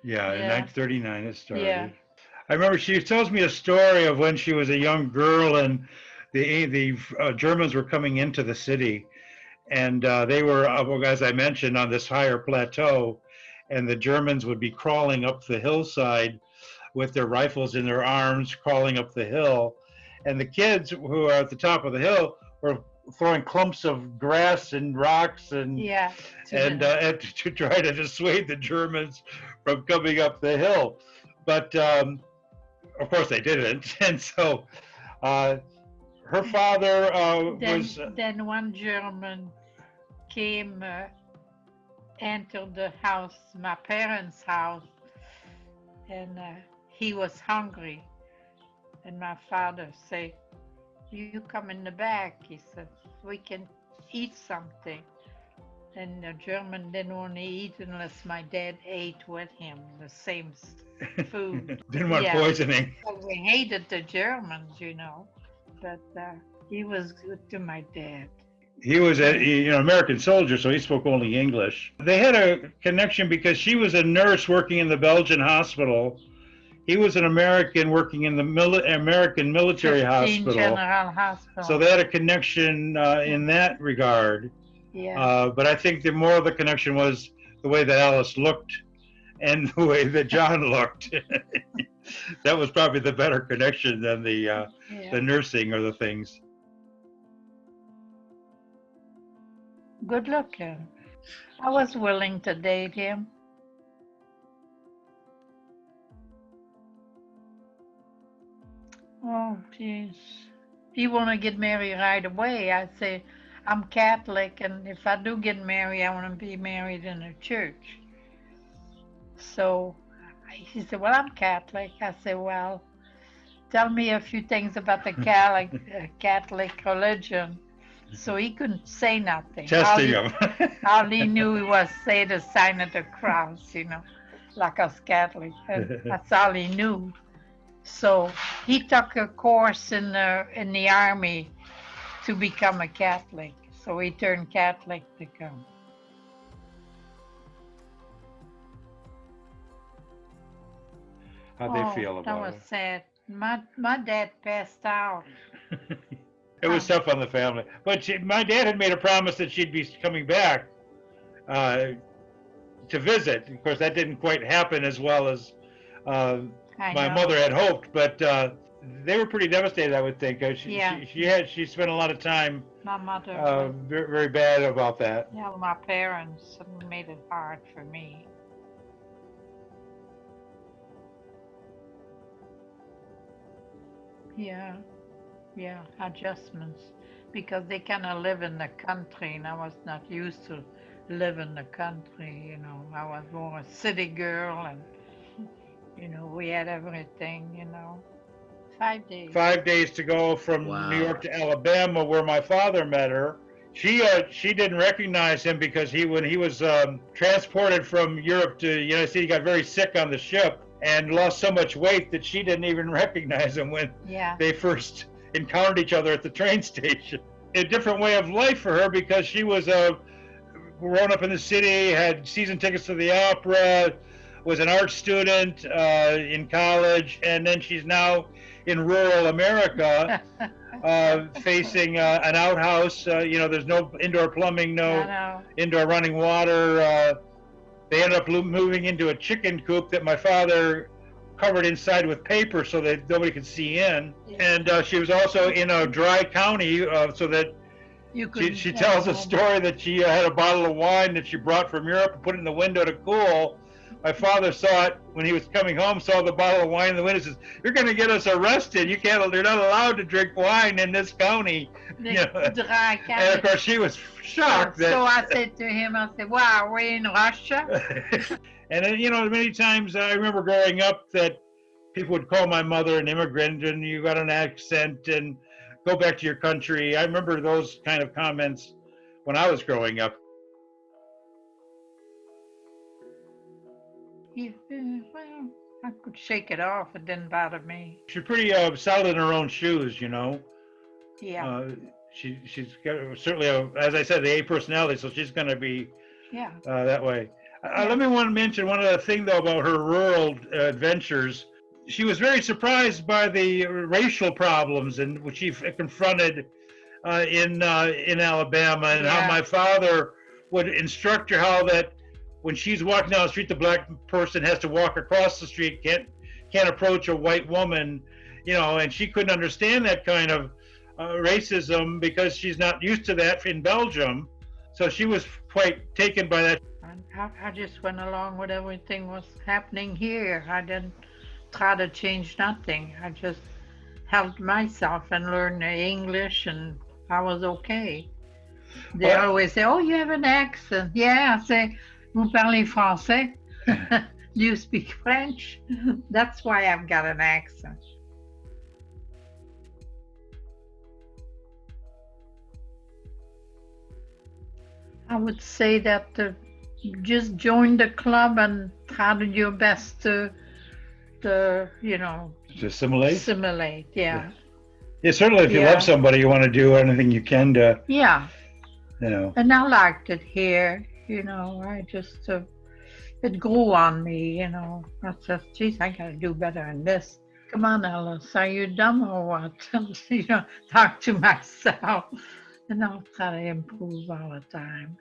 Yeah, in Yeah. 1939 it Yeah. started. I remember she tells me a story of when she was a young girl and the Germans were coming into the city, and they were, well, as I mentioned, on this higher plateau, and the Germans would be crawling up the hillside with their rifles in their arms, crawling up the hill, and the kids who are at the top of the hill were throwing clumps of grass and rocks Yeah. To and the to try to dissuade the Germans from coming up the hill. But of course they didn't, and so uh, her father was then one German came, entered the house, my parents' house, and he was hungry. And my father said, "You come in the back." He said, "We can eat something." And the German didn't want to eat unless my dad ate with him the same food. didn't want Yeah, poisoning. but we hated the Germans. But he was good to my dad. He was a Yeah. American soldier, so he spoke only English. They had a connection because she was a nurse working in the Belgian hospital. He was an American working in the American military 15 hospital. General So Hospital. they had a connection in that regard. Yeah. But I think the more of the connection was the way that Alice looked and the way that John looked. That was probably the better connection than the Yeah. nursing or the things. Good looking. I was willing to date him. Oh, jeez. He want to get married right away. I say, I'm Catholic, and if I do get married, I want to be married in a church. So he said, "Well, I'm Catholic." I said, "Well, tell me a few things about the Catholic religion." So he couldn't say nothing. Testing him. All he knew was say the sign of the cross, like us Catholics. And that's all he knew. So he took a course in the army to become a Catholic. So he turned Catholic to come. How'd they Oh, feel that about was sad. My dad passed out. it? It was tough on the family. But my dad had made a promise that she'd be coming back uh, to visit. Of course, that didn't quite happen as well as uh, I my mother know. had hoped. But they were pretty devastated, I would think. Yeah, She spent a lot of time my mother was. very, very bad about that. Yeah, my parents made it hard for me. Yeah, yeah, adjustments. Because they kind of live in the country, and I was not used to live in the country. I was more a city girl, and we had everything. 5 days. 5 days to go from New Wow. York to Alabama, where my father met her. She didn't recognize him because when he was transported from Europe to the United States, he got very sick on the ship and lost so much weight that she didn't even recognize him when Yeah, they first encountered each other at the train station. A different way of life for her because she was grown up in the city, had season tickets to the opera, was an art student in college, and then she's now in rural America, facing an outhouse. There's no indoor plumbing, I no know. indoor running water. They ended up moving into a chicken coop that my father covered inside with paper so that nobody could see in. And she was also in a dry county, so that You she tells a story that she had a bottle of wine that she brought from Europe and put it in the window to cool. My father saw it when he was coming home, saw the bottle of wine in the window, says, "You're going to get us arrested. You're not allowed to drink wine in this county." Dry And of course, she was shocked that. So I said to him, I said, "Wow, we're in Russia." And then, many times I remember growing up that people would call my mother an immigrant and you got an accent and go back to your country. I remember those kind of comments when I was growing up. Well, I could shake it off. It didn't bother me. She's pretty solid in her own shoes. Yeah, Uh, she's got certainly, as I said, the A personality, so she's going to be yeah. that way. Let me want to mention one other thing, though, about her rural adventures. She was very surprised by the racial problems and which she confronted in Alabama, and how Yeah. my father would instruct her how that when she's walking down the street, the black person has to walk across the street, can't approach a white woman, and she couldn't understand that kind of racism because she's not used to that in Belgium. So she was quite taken by that. And I just went along with everything was happening here. I didn't try to change nothing. I just helped myself and learned English, and I was okay. They Well, always say, "Oh, you have an accent." Yeah, I say, "Vous parlez français?" Do you speak French? That's why I've got an accent. I would say that just join the club and try to do your best to assimilate. assimilate. Yeah. Yeah, certainly if you Yeah. love somebody, you want to do anything you can to, Yeah. you know. And I liked it here. I just, it grew on me. I said, geez, I got to do better in this. Come on, Alice, are you dumb or what? Talk to myself. And I'll try to improve all the time.